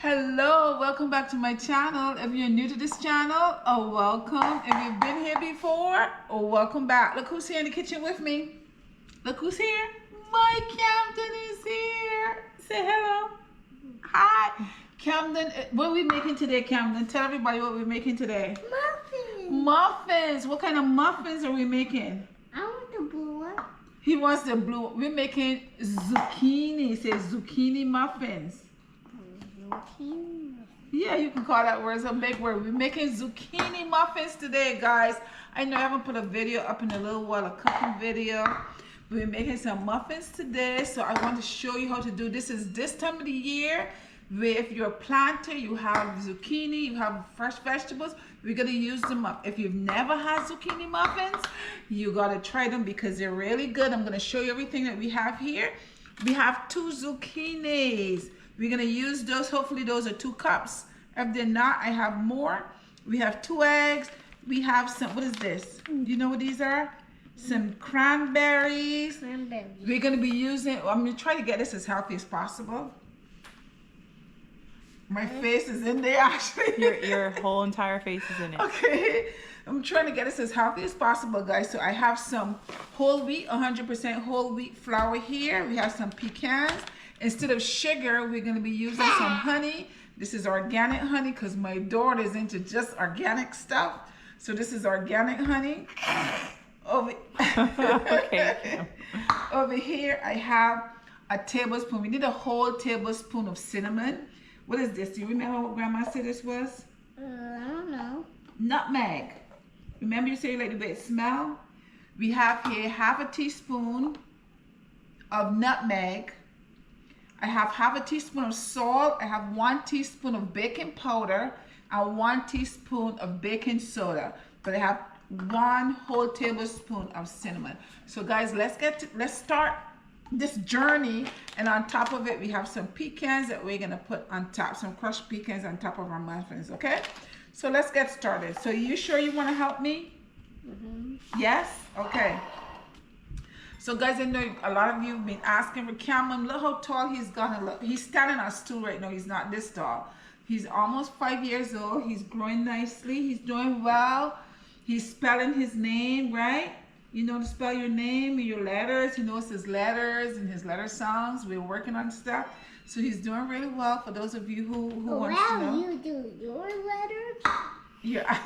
Hello, welcome back to my channel. If you're new to this channel, welcome. If you've been here before, welcome back. Look who's here in the kitchen with me. Look who's here. My Camden is here. Say hello. Hi. Camden, what are we making today, Camden? Tell everybody what we're making today. Muffins. Muffins. What kind of muffins are we making? I want the blue one. He wants the blue. We're making zucchini. It says zucchini muffins. Zucchini. Yeah, you can call that word. It's a big word. We're making zucchini muffins today, guys. I know I haven't put a video up in a little while, a cooking video. We're making some muffins today, so I want to show you how to do this. Is this time of the year where if you're a planter, you have zucchini, you have fresh vegetables, we're going to use them up. If you've never had zucchini muffins, you got to try them because they're really good. I'm going to show you everything that we have here. We have 2 zucchinis. We're going to use those. Hopefully those are 2 cups. If they're not, I have more. We have 2 eggs. We have some, what is this? Do you know what these are? Some cranberries. We're going to be using, I'm going to try to get this as healthy as possible. My face is in there actually. Your whole entire face is in it. Okay. I'm trying to get this as healthy as possible, guys. So I have some whole wheat, 100% whole wheat flour here. We have some pecans. Instead of sugar, we're going to be using some honey. This is organic honey because my daughter is into just organic stuff. So this is organic honey. Okay. Over here, I have a tablespoon. We need a whole tablespoon of cinnamon. What is this? Do you remember what Grandma said this was? I don't know. Nutmeg. Remember you said you like the way it smell? We have here half a teaspoon of nutmeg. I have half a teaspoon of salt. I have 1 teaspoon of baking powder and 1 teaspoon of baking soda. But I have 1 whole tablespoon of cinnamon. So guys, let's start this journey. And on top of it, we have some pecans that we're gonna put on top, some crushed pecans on top of our muffins. Okay, so let's get started. So you sure you want to help me? Yes. Okay. So guys, I know a lot of you have been asking for Cameron, look how tall he's gonna look. He's standing on a stool right now. He's not this tall. He's almost 5 years old. He's growing nicely. He's doing well. He's spelling his name, right? You know to spell your name and your letters. He knows his letters and his letter songs. We're working on stuff. So he's doing really well for those of you who want to know. You do your letters? Yeah,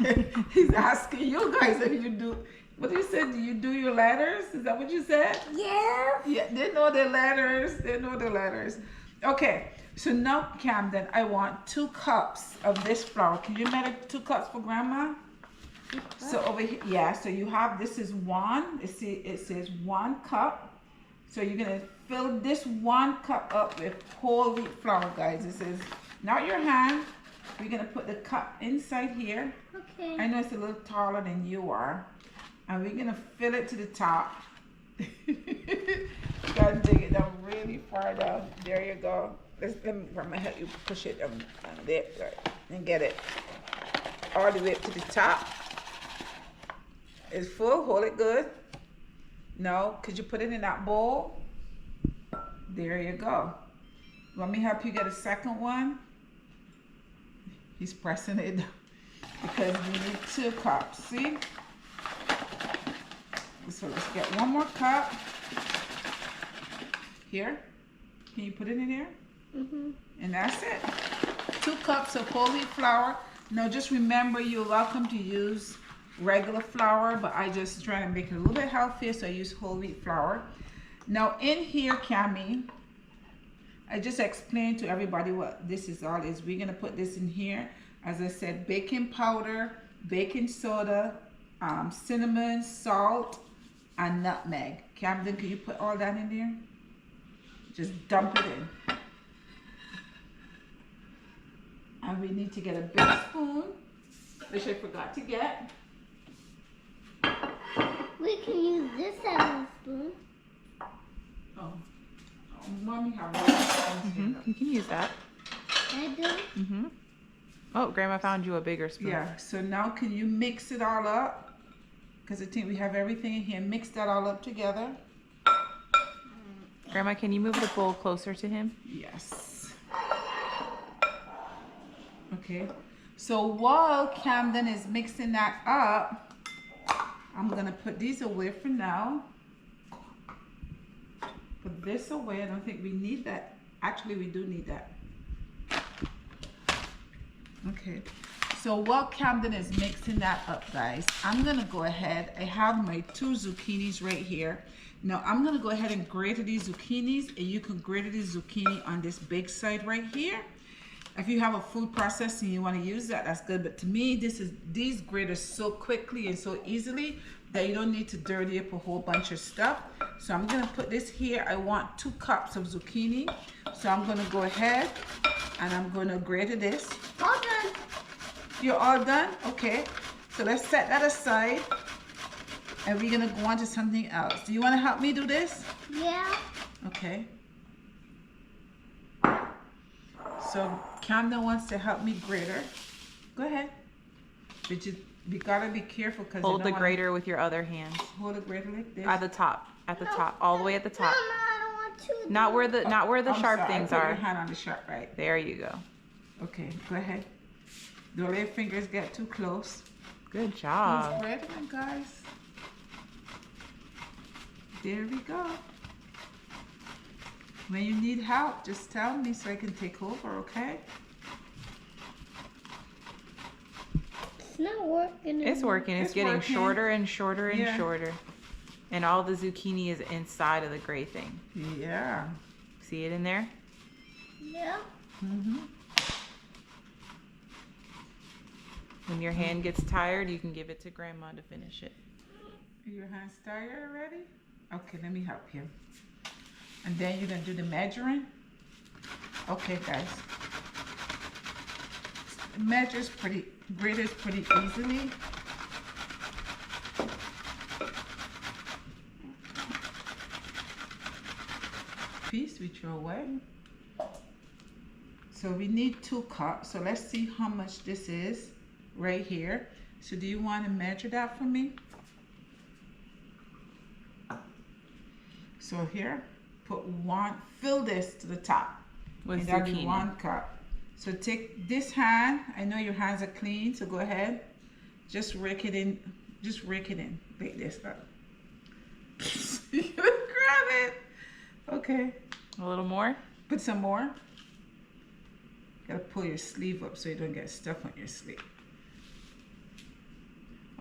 he's asking you guys if you do. What you said? Do you do your letters? Is that what you said? Yeah. Yeah, they know their letters. They know their letters. Okay, so now Camden, I want 2 cups of this flour. Can you measure 2 cups for Grandma? So over here, yeah. So you have, this is 1. It says 1 cup. So you're gonna fill this 1 cup up with whole wheat flour, guys. This is not your hand. We're gonna put the cup inside here. Okay. I know it's a little taller than you are. And we're gonna fill it to the top. You gotta dig it down really far down. There you go. Let me help you push it down there, right, and get it all the way up to the top. It's full. Hold it good. No, could you put it in that bowl? There you go. Want me to help you get a second one? He's pressing it because we need 2 cups. See? So let's get 1 more cup. Here. Can you put it in there? And that's it. 2 cups of whole wheat flour. Now just remember, you're welcome to use regular flour, but I just try to make it a little bit healthier, so I use whole wheat flour. Now in here, Cami, I just explained to everybody what this is all is. We're gonna put this in here. As I said, baking powder, baking soda, cinnamon, salt, and nutmeg. Camden, can you put all that in there? Just dump it in. And we need to get a big spoon, which I forgot to get. We can use this as a spoon. Oh, Mommy have one. You can use that. I do. Oh, Grandma found you a bigger spoon. Yeah, so now can you mix it all up? Because I think we have everything in here. Mix that all up together. Grandma, can you move the bowl closer to him? Yes. Okay. So while Camden is mixing that up, I'm gonna put these away for now. Put this away. I don't think we need that. Actually, we do need that. Okay. So while Camden is mixing that up, guys, I'm gonna go ahead. I have my 2 zucchinis right here. Now I'm gonna go ahead and grate these zucchinis, and you can grate these zucchini on this big side right here. If you have a food processor and you want to use that, that's good. But to me, these grate so quickly and so easily that you don't need to dirty up a whole bunch of stuff. So I'm gonna put this here. I want 2 cups of zucchini. So I'm gonna go ahead and I'm gonna grate this. All done. You're all done? Okay. So let's set that aside. And we're gonna go on to something else. Do you want to help me do this? Yeah. Okay. So Camden wants to help me grate her. Go ahead. But you gotta be careful because Hold the grater with your other hand. Hold the grater like this. At the top. At the top. All the way at the top. No, I don't want to. Not where the I'm sharp sorry, things I put are. your hand on the sharp, right? There you go. Okay, go ahead. Don't let your fingers get too close. Good He's job. ready, guys. There we go. When you need help, just tell me so I can take over, okay? It's not working. It's working. It's getting working. shorter and shorter and Yeah. shorter. And all the zucchini is inside of the grating. Yeah. See it in there? Yeah. Mm-hmm. When your hand gets tired, you can give it to Grandma to finish it. Your hands tired already? Okay, let me help you. And then you're gonna do the measuring. Okay, guys. Measures graders pretty easily. Piece we throw away. So we need 2 cups. So let's see how much this is right here. So do you want to measure that for me? So here, fill this to the top. With and that'll be zucchini. 1 cup. So take this hand. I know your hands are clean, so go ahead. Just rake it in. Just rake it in like this. You're gonna grab it. Okay. A little more? Put some more. Gotta pull your sleeve up so you don't get stuff on your sleeve.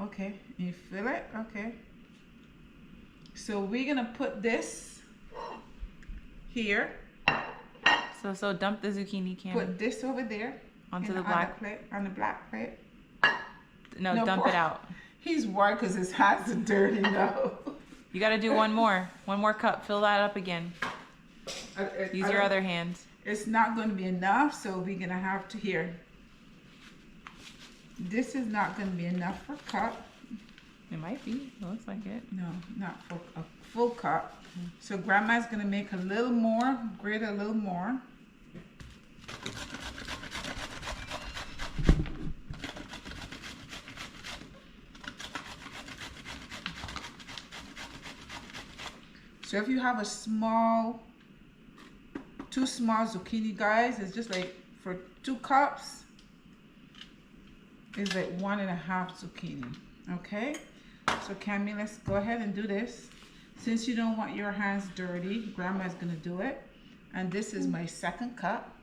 Okay, you feel it? Okay. So we're gonna put this here. So dump the zucchini can Put this over there. onto in the black. plate, on the black plate. No, No, dump pour- it out. He's worried because his hands are dirty now. You got to do one more. One more cup. Fill that up again. Use your other hand. It's not going to be enough, so we're going to have to here. This is not going to be enough for a cup. It might be. It looks like it. No, not for a full cup. So Grandma's going to make a little more, grate a little more. So if you have a two small zucchini, guys, it's just like for 2 cups, it's like 1.5 zucchini, okay? So Cammy, let's go ahead and do this. Since you don't want your hands dirty, Grandma's gonna do it. And this is my 2nd cup.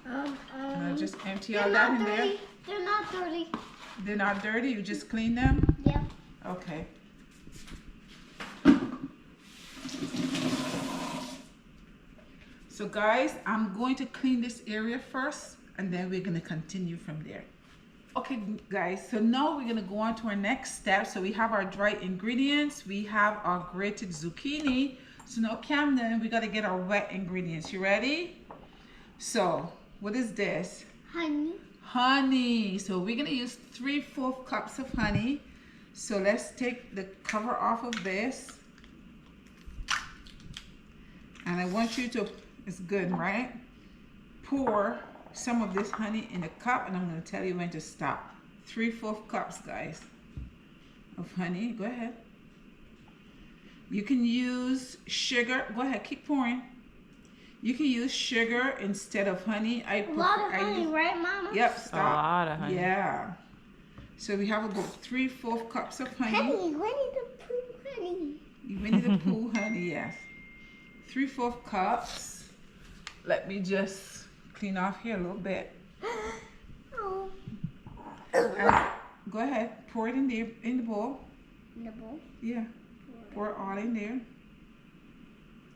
And I'll just empty all that in there. They're not dirty. They're not dirty, you just clean them? Yeah. Okay. So guys, I'm going to clean this area first and then we're going to continue from there. Okay guys, so now we're going to go on to our next step. So we have our dry ingredients, we have our grated zucchini. So now Camden, we got to get our wet ingredients. You ready? So what is this? Honey. Honey. So we're going to use 3/4 cups of honey. So let's take the cover off of this. And I want you to, it's good, right? Pour some of this honey in a cup, and I'm going to tell you when to stop. 3/4 cups, guys, of honey. Go ahead. You can use sugar. Go ahead, keep pouring. You can use sugar instead of honey. A lot of honey, right, Mama? Yep, A stop. lot of honey. Yeah. So we have about 3/4 cups of honey. Honey, Winnie the Pooh honey. Winnie the Pooh honey, yes. 3/4 cups. Let me just clean off here a little bit. Oh. Go ahead, pour it in there in the bowl. In the bowl? Yeah, pour it all in there.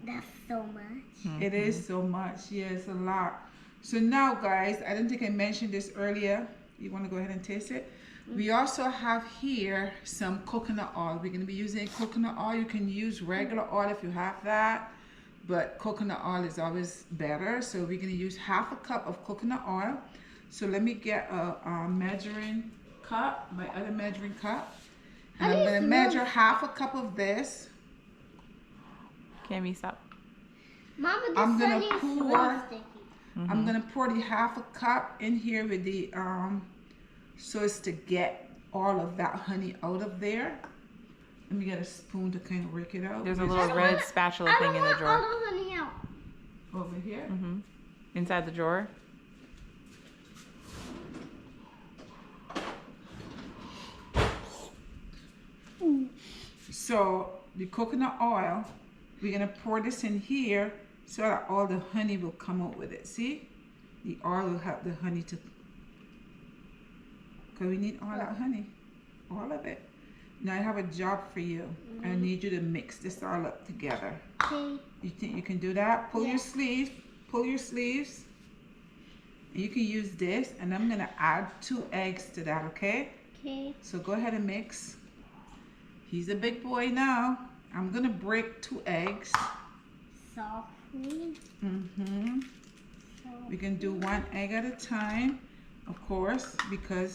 That's so much. It is so much. Yeah, it's a lot. So now, guys, I didn't think I mentioned this earlier. You want to go ahead and taste it? We also have here some coconut oil. We're going to be using coconut oil. You can use regular oil if you have that, but coconut oil is always better. So we're going to use 1/2 cup of coconut oil. So let me get a measuring cup, my other measuring cup. And I'm going to measure 1/2 cup of this. Cammy, stop. Mama, this I'm gonna honey is pour- really sticky. I'm going to pour the 1/2 cup in here with the, so as to get all of that honey out of there. Let me get a spoon to kind of rake it out. There's a little red spatula thing in the I don't drawer. want all the honey out. Over here. Inside the drawer. So the coconut oil, we're gonna pour this in here so that all the honey will come out with it. See? The oil will help the honey to, because we need all that honey, all of it. Now I have a job for you. I need you to mix this all up together. Okay. You think you can do that? Pull Yeah. your sleeves, pull your sleeves. And you can use this, and I'm gonna add 2 eggs to that, okay? Okay. So go ahead and mix. He's a big boy now. I'm gonna break 2 eggs. Softly. We can do 1 egg at a time, of course, because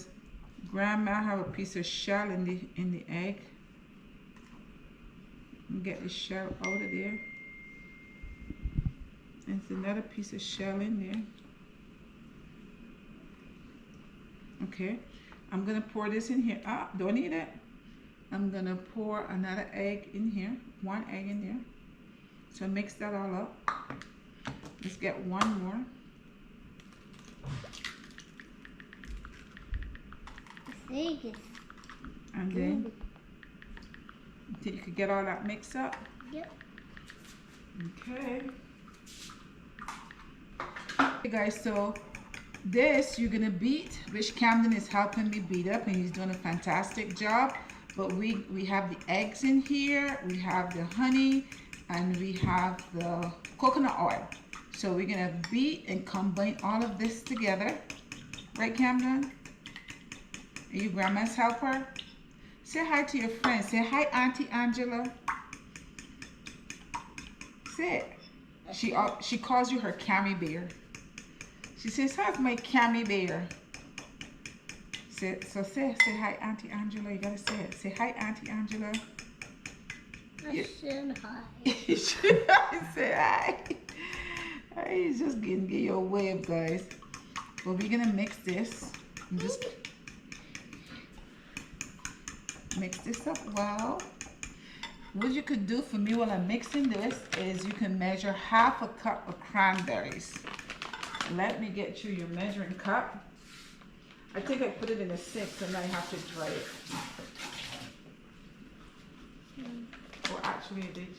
Grandma have a piece of shell in the egg. And get the shell out of there. And it's another piece of shell in there. Okay, I'm gonna pour this in here. Ah, don't need it. I'm gonna pour another egg in here, 1 egg in there. So mix that all up. Let's get 1 more. This egg is And then you could get all that mixed up. Yep. Okay. Okay guys, so this you're gonna beat, which Camden is helping me beat up, and he's doing a fantastic job. But we have the eggs in here, we have the honey, and we have the coconut oil. So we're gonna beat and combine all of this together. Right, Camden? Are you Grandma's helper? Say hi to your friends. Say hi, Auntie Angela. Say it. She calls you her Cammy Bear. She says, "How's my Cammy Bear?" Say hi, Auntie Angela. You gotta say it. Say hi, Auntie Angela. I said hi. You should say hi. He's just getting your wave, guys. But we're gonna mix this. And just mix this up well. What you could do for me while I'm mixing this is you can measure 1/2 cup of cranberries. Let me get you your measuring cup. I think I put it in the sink, so now I have to dry it. Or actually, I did.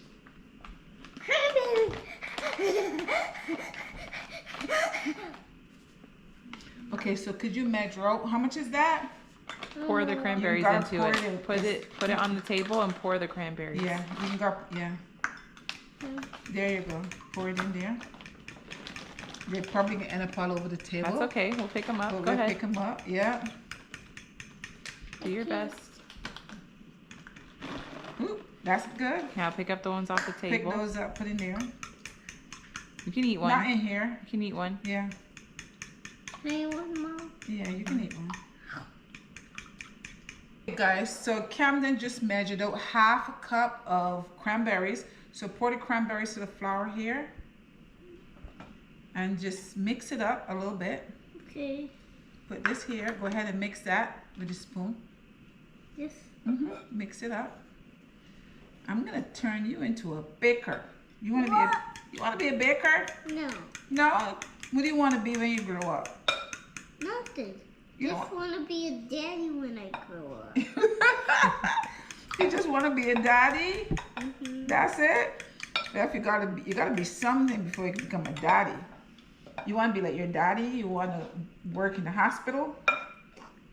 Okay, so could you measure out how much is that? Pour the cranberries gotta into pour it. it in. Put it on the table and pour the cranberries. Yeah, you can go. Yeah. There you go. Pour it in there. They're probably gonna end up all over the table. That's okay. We'll pick them up. But Go we'll ahead. pick them up. Yeah. Do your best. Ooh, that's good. Now pick up the ones off the Pick table. those up. Put in there. You can eat one. Not in here. You can eat one. Yeah. Hey, one, Mom. Yeah, you can eat one. Okay, guys, so Camden just measured out 1/2 cup of cranberries. So pour the cranberries to the flour here. And just mix it up a little bit. Okay. Put this here. Go ahead and mix that with a spoon. This. Mix it up. I'm gonna turn you into a baker. You wanna You want to be a baker? No. No? What do you want to be when you grow up? Nothing. You Just want to be a daddy when I grow up. You just want to be a daddy? Mm-hmm. That's it? Well, if you gotta be something before you can become a daddy. You want to be like your daddy? You want to work in the hospital?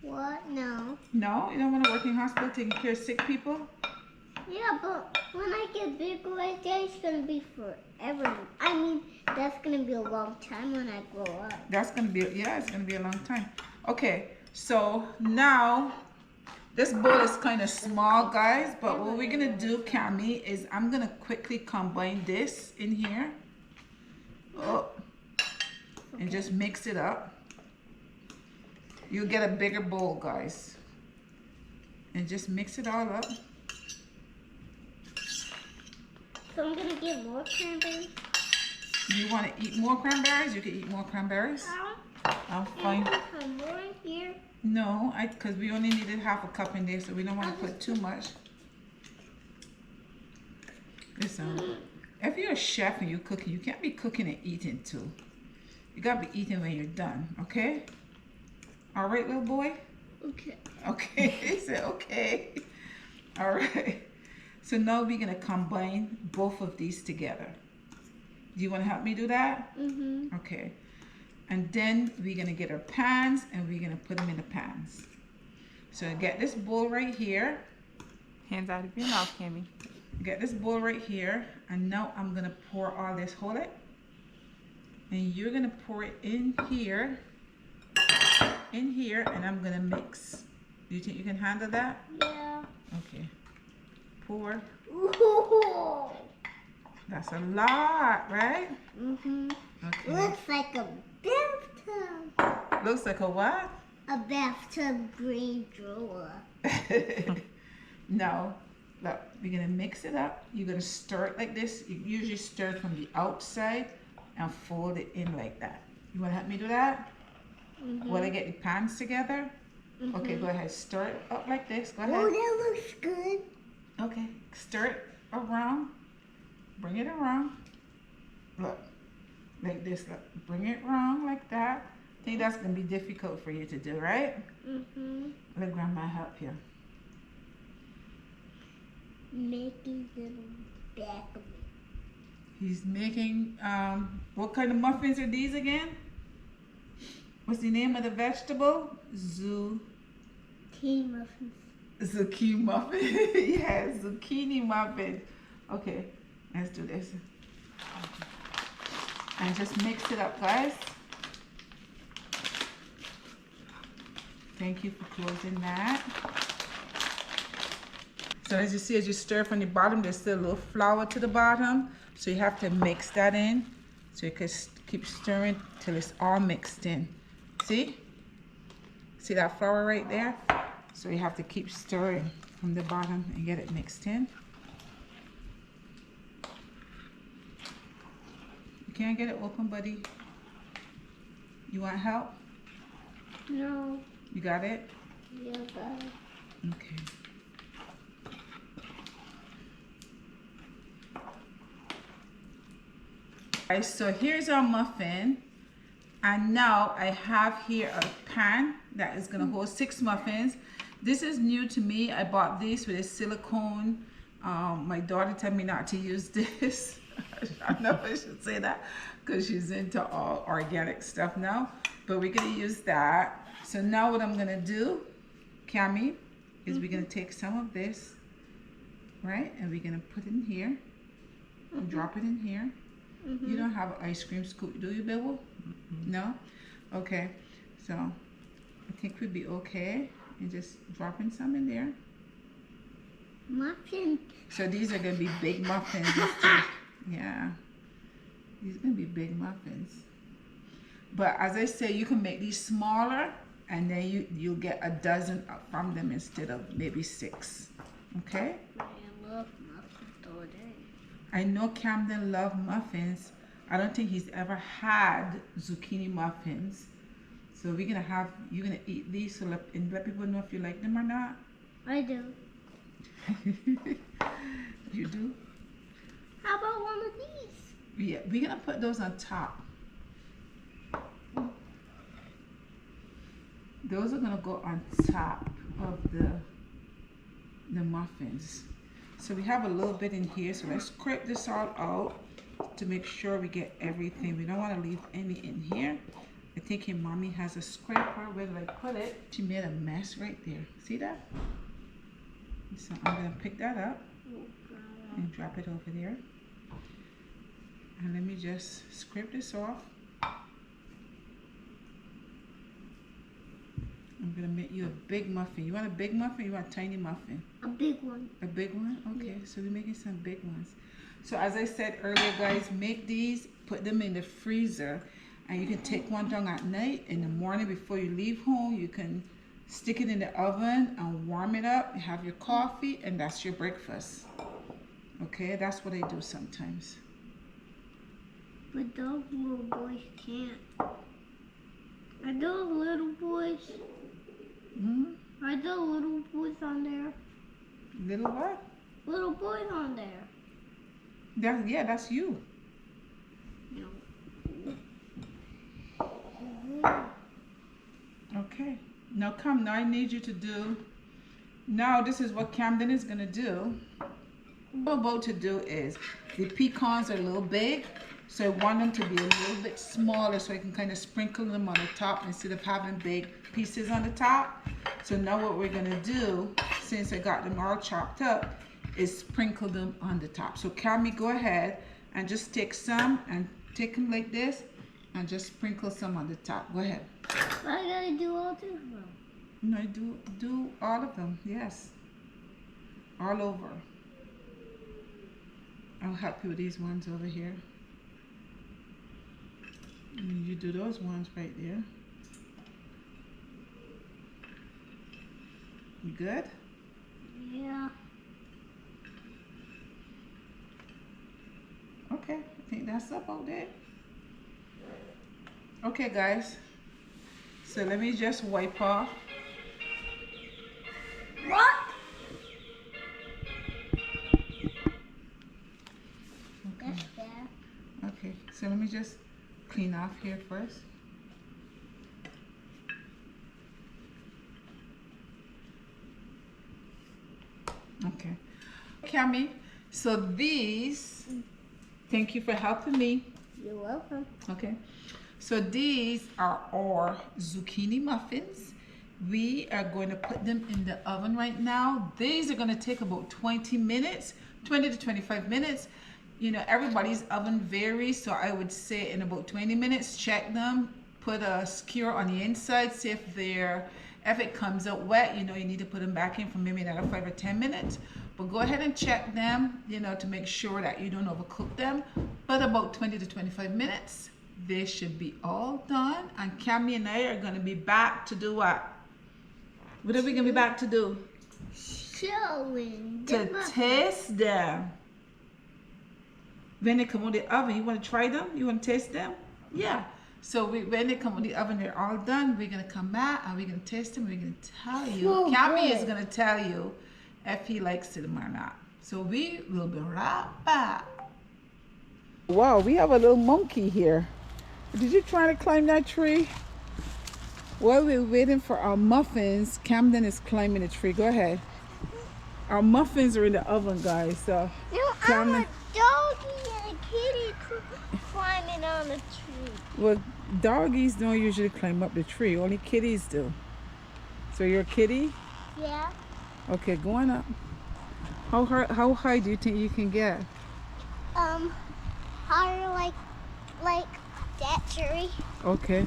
What? No. No? You don't want to work in the hospital taking care of sick people? Yeah, but when I get bigger like that, it's gonna be forever. I mean, that's gonna be a long time when I grow up. That's gonna be, yeah, it's gonna be a long time. Okay, so now this bowl is kind of small, guys, but what we're gonna do, Cami, is I'm gonna quickly combine this in here. Oh, and just mix it up. You'll get a bigger bowl, guys. And just mix it all up. So I'm gonna get more cranberries. You want to eat more cranberries? You can eat more cranberries. I'm fine. Some more in here. No, because we only needed half a cup in there, so we don't want to put too much. Listen, if you're a chef and you're cooking, you can't be cooking and eating too. You gotta be eating when you're done, okay? All right, little boy? Okay. Okay, he said okay. All right. So now we're gonna combine both of these together. Do you want to help me do that? Mm-hmm. Okay. And then we're gonna get our pans and we're gonna put them in the pans. So get this bowl right here. Hands out of your mouth, Cami. Get this bowl right here. And now I'm gonna pour all this, hold it. And you're gonna pour it in here, and I'm gonna mix. Do you think you can handle that? Yeah. Okay. Pour. Ooh. That's a lot, right? Mm-hmm. Okay. Looks like a bathtub. Looks like a what? A bathtub green drawer. No. Look, we're gonna mix it up. You're gonna stir it like this. You usually stir it from the outside and fold it in like that. You wanna help me do that? Mm-hmm. While I get the pans together? Mm-hmm. Okay, go ahead. Stir it up like this. Go ahead. Oh, that looks good. Okay, stir it around. Bring it around. Look, like this. Look, bring it around like that. I think that's gonna be difficult for you to do, right? Mm-hmm. Let Grandma help you. Making little back of it. He's making, what kind of muffins are these again? What's the name of the vegetable? Zucchini muffins. Zucchini muffin. Yes, zucchini muffin. Okay, let's do this. And just mix it up, guys. Thank you for closing that. So as you see, as you stir from the bottom, there's still a little flour to the bottom. So you have to mix that in. So you can keep stirring till it's all mixed in. See? See that flour right there? So you have to keep stirring from the bottom and get it mixed in. You can't get it open, buddy. You want help? No. You got it? Yeah, got it. Okay. Alright, so here's our muffin. And now I have here a pan that is gonna hold 6 muffins. This is new to me. I bought this with a silicone. My daughter told me not to use this. I know I should say that because she's into all organic stuff now. But we're gonna use that. So now what I'm gonna do, Cami, is we're gonna take some of this, right? And we're gonna put it in here. And drop it in here. You don't have an ice cream scoop, do you, Bill? No? Okay. So I think we'd be okay. And just dropping some in there. Muffin. So these are gonna be big muffins. Yeah. These are gonna be big muffins. But as I say, you can make these smaller and then you'll get a dozen from them instead of maybe 6. Okay? I love muffins all day. I know Camden loves muffins. I don't think he's ever had zucchini muffins. So we're gonna have, you're gonna eat these so and let people know if you like them or not. I do. You do? How about one of these? Yeah, we're gonna put those on top. Those are gonna go on top of the muffins. So we have a little bit in here, so let's scrape this all out to make sure we get everything. We don't want to leave any in here. I think your mommy has a scraper. Where did I put it? She made a mess right there. See that? So I'm gonna pick that up and drop it over there. And let me just scrape this off. I'm gonna make you a big muffin. You want a big muffin or you want a tiny muffin? A big one. A big one? Okay, Yeah. so we're making some big ones. So as I said earlier, guys, make these, put them in the freezer, and you can take one down at night. In the morning before you leave home, you can stick it in the oven and warm it up, have your coffee, and that's your breakfast. Okay, that's what I do sometimes. But those little boys can't. Are those little boys? Hmm? Are those little boys on there? Little what? Little boys on there. Yeah, that's you. No. Okay. Now come, now I need you to do, now this is what Camden is gonna do. What I'm about to do is, the pecans are a little big, so I want them to be a little bit smaller so I can kind of sprinkle them on the top instead of having big pieces on the top. So now what we're gonna do, since I got them all chopped up, is sprinkle them on the top. So Cammy, go ahead and just take some and take them like this and just sprinkle some on the top. Go ahead. I gotta do all this. No, do all of them, yes. All over. I'll help you with these ones over here. And you do those ones right there. You good? Yeah. Okay, I think that's about it. Okay, guys. So let me just wipe off. What? Okay. That's bad. Okay, so let me just clean off here first. Okay. Cammy, so these, thank you for helping me. You're welcome. Okay. So these are our zucchini muffins. We are going to put them in the oven right now. These are going to take about 20 minutes, 20 to 25 minutes. You know, everybody's oven varies, so I would say in about 20 minutes, check them, put a skewer on the inside, see if it comes out wet, you know, you need to put them back in for maybe another 5 or 10 minutes. But go ahead and check them, you know, to make sure that you don't overcook them. But about 20 to 25 minutes, they should be all done. And Cammy and I are going to be back to do what? What are we going to be back to do? Showing. To taste them. When they come out of the oven, you want to try them? You want to taste them? Yeah. So when they come out of the oven, they're all done. We're going to come back and we're going to taste them. We're going to tell you. So Cammy good. is going to tell you if he likes them or not. So we will be right back. Wow, we have a little monkey here. Did you try to climb that tree? While we're waiting for our muffins, Camden is climbing the tree. Go ahead. Our muffins are in the oven, guys. So No, I'm Camden. a doggy and a kitty climbing on the tree. Well, doggies don't usually climb up the tree. Only kitties do. So you're a kitty? Yeah. Okay, go on up. How high do you think you can get? Higher like that tree. Okay,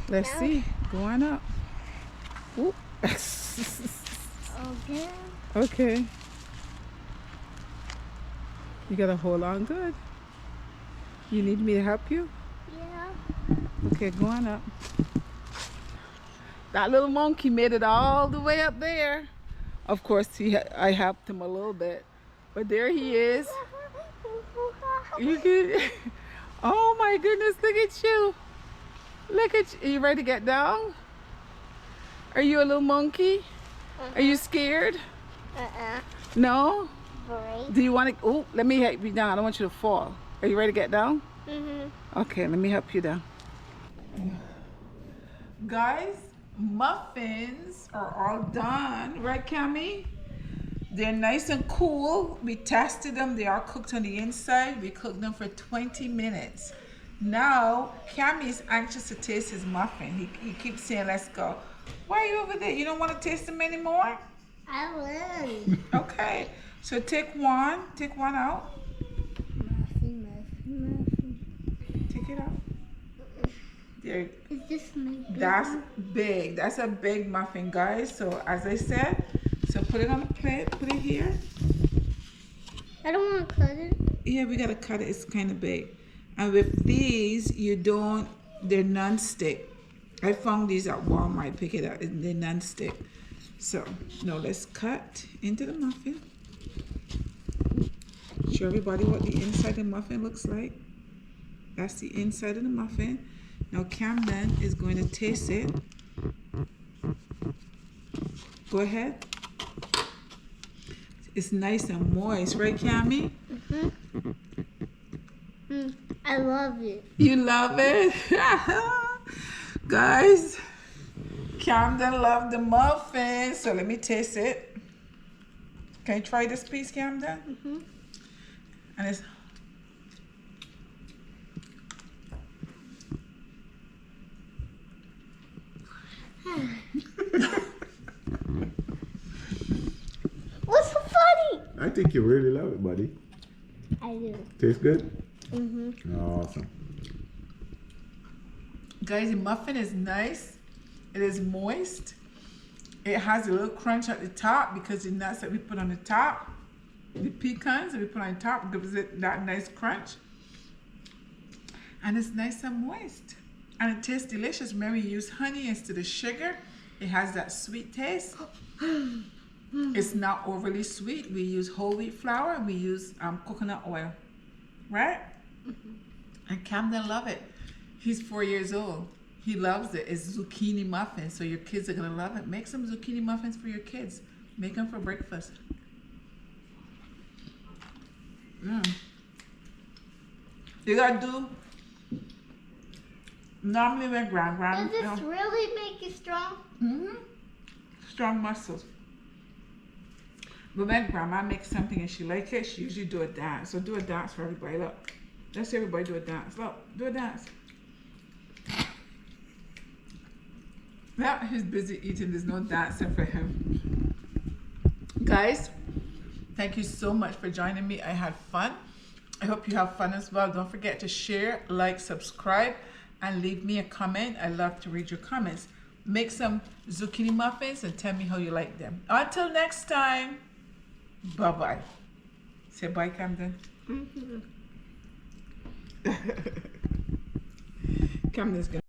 let's No. see. Go on up. Oop. Okay. Okay. You gotta hold on good. You need me to help you? Yeah. Okay, go on up. That little monkey made it all the way up there. Of course, I helped him a little bit, but there he is. You can. Oh my goodness! Look at you. Look at you. Are you ready to get down? Are you a little monkey? Are you scared? No. Great. Do you want to? Oh, let me help you down. I don't want you to fall. Are you ready to get down? Mm-hmm. Okay, let me help you down. Guys, muffins are all done, right, Cammy? They're nice and cool. We tested them. They are cooked on the inside. We cooked them for 20 minutes. Now, Cammy's anxious to taste his muffin. He keeps saying, let's go. Why are you over there? You don't want to taste them anymore? I will. Okay, so take one out. Muffin. Take it out. There. Is this my big That's one? big. That's a big muffin, guys. So as I said, so put it on the plate. Put it here. I don't want to cut it. Yeah, we gotta cut it. It's kind of big. And with these, they're non-stick. I found these at Walmart. Pick it up. They're non-stick. So now let's cut into the muffin. Show everybody what the inside of the muffin looks like. That's the inside of the muffin. Now Camden is going to taste it. Go ahead. It's nice and moist, right, Cammy? I love it. You love it? Guys, Camden loved the muffin, so let me taste it. Can you try this piece, Camden? And it's What's so funny? I think you really love it, buddy. I do. Tastes good? Mm-hmm. Awesome. Guys, the muffin is nice. It is moist. It has a little crunch at the top because the nuts that we put on the top, the pecans that we put on the top, gives it that nice crunch. And it's nice and moist. And it tastes delicious. Remember, you use honey instead of sugar. It has that sweet taste. It's not overly sweet. We use whole wheat flour and we use coconut oil. Right? And Camden love it. He's 4 years old. He loves it. It's zucchini muffins, so your kids are gonna love it. Make some zucchini muffins for your kids. Make them for breakfast. You gotta do. Normally when Does this really make you strong? Strong muscles. But when grandma makes something and she likes it, she usually do a dance. So do a dance for everybody. Look. Let's see everybody do a dance. Look, do a dance. Well, he's busy eating. There's no dancing for him. Guys, thank you so much for joining me. I had fun. I hope you have fun as well. Don't forget to share, like, subscribe, and leave me a comment. I love to read your comments. Make some zucchini muffins and tell me how you like them. Until next time, bye-bye. Say bye, Camden. Camden's gonna